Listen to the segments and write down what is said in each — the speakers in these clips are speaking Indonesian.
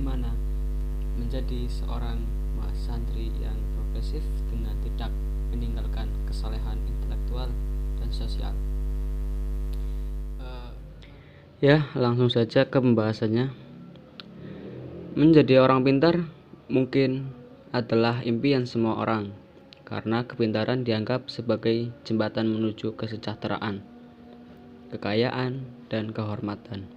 bagaimana menjadi seorang mahasantri yang progresif dengan tidak meninggalkan kesalehan intelektual dan sosial. Langsung saja ke pembahasannya. Menjadi orang pintar mungkin adalah impian semua orang, karena kepintaran dianggap sebagai jembatan menuju kesejahteraan, kekayaan, dan kehormatan.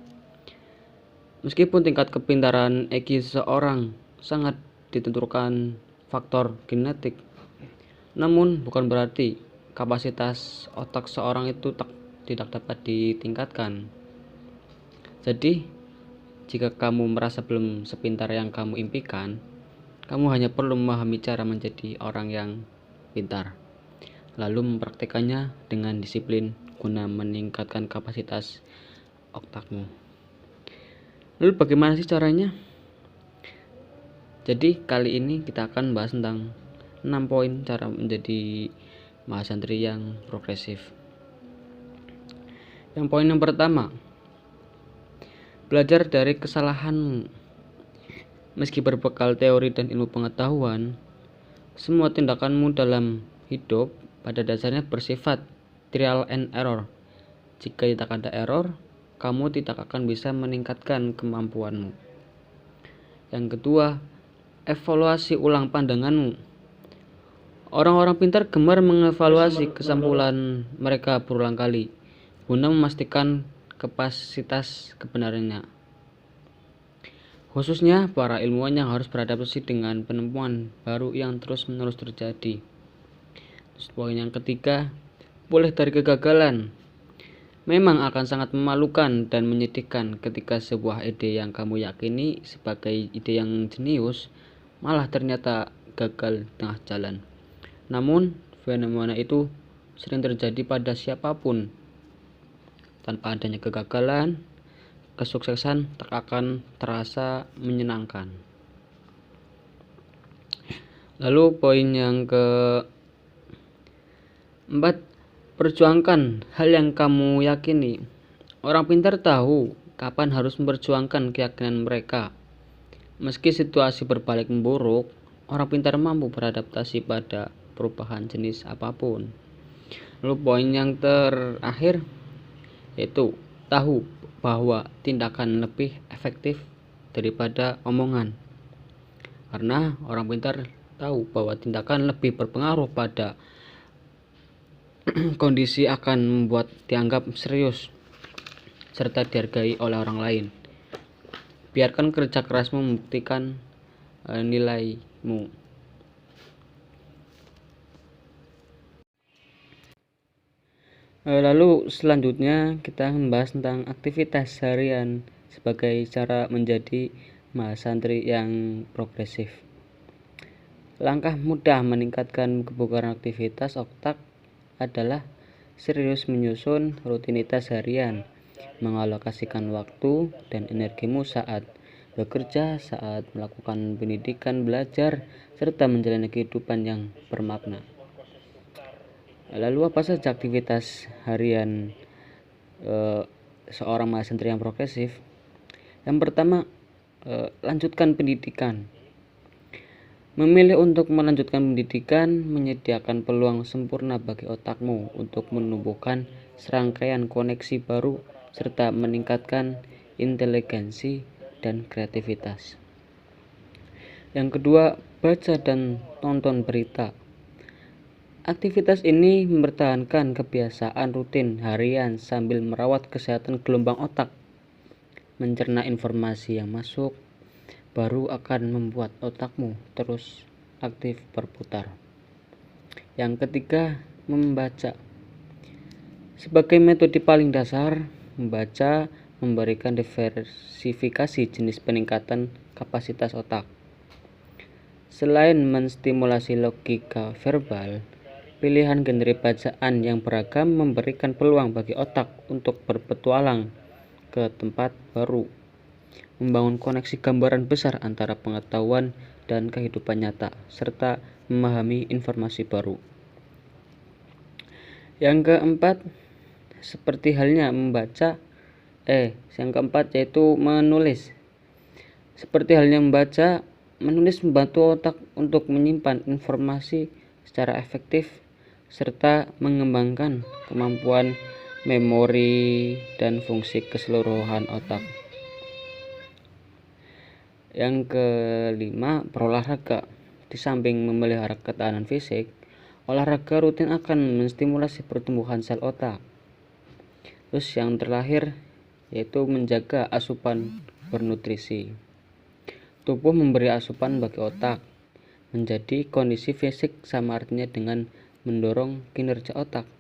Meskipun tingkat kepintaran IQ seseorang sangat ditentukan faktor genetik, namun bukan berarti kapasitas otak seorang itu tidak dapat ditingkatkan. Jadi, jika kamu merasa belum sepintar yang kamu impikan, kamu hanya perlu memahami cara menjadi orang yang pintar, lalu mempraktikkannya dengan disiplin guna meningkatkan kapasitas otakmu. Lalu bagaimana sih caranya? Jadi kali ini kita akan bahas tentang 6 poin cara menjadi mahasantri yang progresif. Yang poin yang pertama, belajar dari kesalahanmu. Meski berbekal teori dan ilmu pengetahuan, semua tindakanmu dalam hidup pada dasarnya bersifat trial and error. Jika tidak ada error, kamu tidak akan bisa meningkatkan kemampuanmu. Yang kedua, evaluasi ulang pandanganmu. Orang-orang pintar gemar mengevaluasi kesimpulan mereka berulang kali guna memastikan kapasitas kebenarannya. Khususnya para ilmuwan yang harus beradaptasi dengan penemuan baru yang terus-menerus terjadi. Terus poin yang ketiga, pulih dari kegagalan. Memang akan sangat memalukan dan menyedihkan ketika sebuah ide yang kamu yakini sebagai ide yang jenius malah ternyata gagal di tengah jalan. Namun, fenomena itu sering terjadi pada siapapun. Tanpa adanya kegagalan, kesuksesan tak akan terasa menyenangkan. Lalu poin yang keempat, perjuangkan hal yang kamu yakini. Orang pintar tahu kapan harus memperjuangkan keyakinan mereka. Meski situasi berbalik memburuk, orang pintar mampu beradaptasi pada perubahan jenis apapun. Lalu poin yang terakhir yaitu tahu bahwa tindakan lebih efektif daripada omongan. Karena orang pintar tahu bahwa tindakan lebih berpengaruh pada kondisi akan membuat dianggap serius serta dihargai oleh orang lain. Biarkan kerja kerasmu membuktikan nilaimu. Lalu selanjutnya kita membahas tentang aktivitas harian sebagai cara menjadi mahasantri yang progresif. Langkah mudah meningkatkan kebugaran aktivitas otak adalah serius menyusun rutinitas harian, mengalokasikan waktu dan energimu saat bekerja, saat melakukan pendidikan, belajar, serta menjalani kehidupan yang bermakna. Lalu apa saja aktivitas harian seorang mahasantri yang progresif? Yang pertama, lanjutkan pendidikan. Memilih untuk melanjutkan pendidikan menyediakan peluang sempurna bagi otakmu untuk menumbuhkan serangkaian koneksi baru serta meningkatkan inteligensi dan kreativitas. Yang kedua, baca dan tonton berita. Aktivitas ini mempertahankan kebiasaan rutin harian sambil merawat kesehatan gelombang otak. Mencerna informasi yang masuk baru akan membuat otakmu terus aktif berputar. Yang ketiga, membaca. Sebagai metode paling dasar, membaca memberikan diversifikasi jenis peningkatan kapasitas otak. Selain menstimulasi logika verbal, pilihan genre bacaan yang beragam memberikan peluang bagi otak untuk berpetualang ke tempat baru, membangun koneksi gambaran besar antara pengetahuan dan kehidupan nyata, serta memahami informasi baru. Yang keempat, seperti halnya membaca, yang keempat yaitu menulis. Seperti halnya membaca, menulis membantu otak untuk menyimpan informasi secara efektif serta mengembangkan kemampuan memori dan fungsi keseluruhan otak. Yang kelima, berolahraga. Di samping memelihara ketahanan fisik, olahraga rutin akan menstimulasi pertumbuhan sel otak. Terus yang terakhir yaitu menjaga asupan bernutrisi. Tubuh memberi asupan bagi otak. Menjadi kondisi fisik sama artinya dengan mendorong kinerja otak.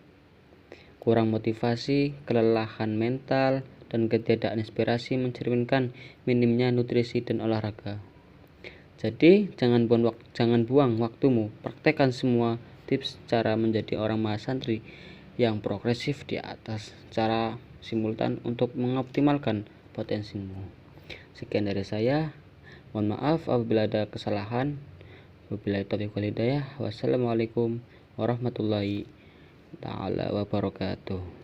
Kurang motivasi, kelelahan mental, dan ketiadaan inspirasi mencerminkan minimnya nutrisi dan olahraga. Jadi jangan buang waktumu, praktekkan semua tips cara menjadi orang mahasantri yang progresif di atas cara simultan untuk mengoptimalkan potensimu. Sekian dari saya. Mohon maaf apabila ada kesalahan. Wabillahi taufiq wal hidayah. Wassalamualaikum warahmatullahi taala wabarakatuh.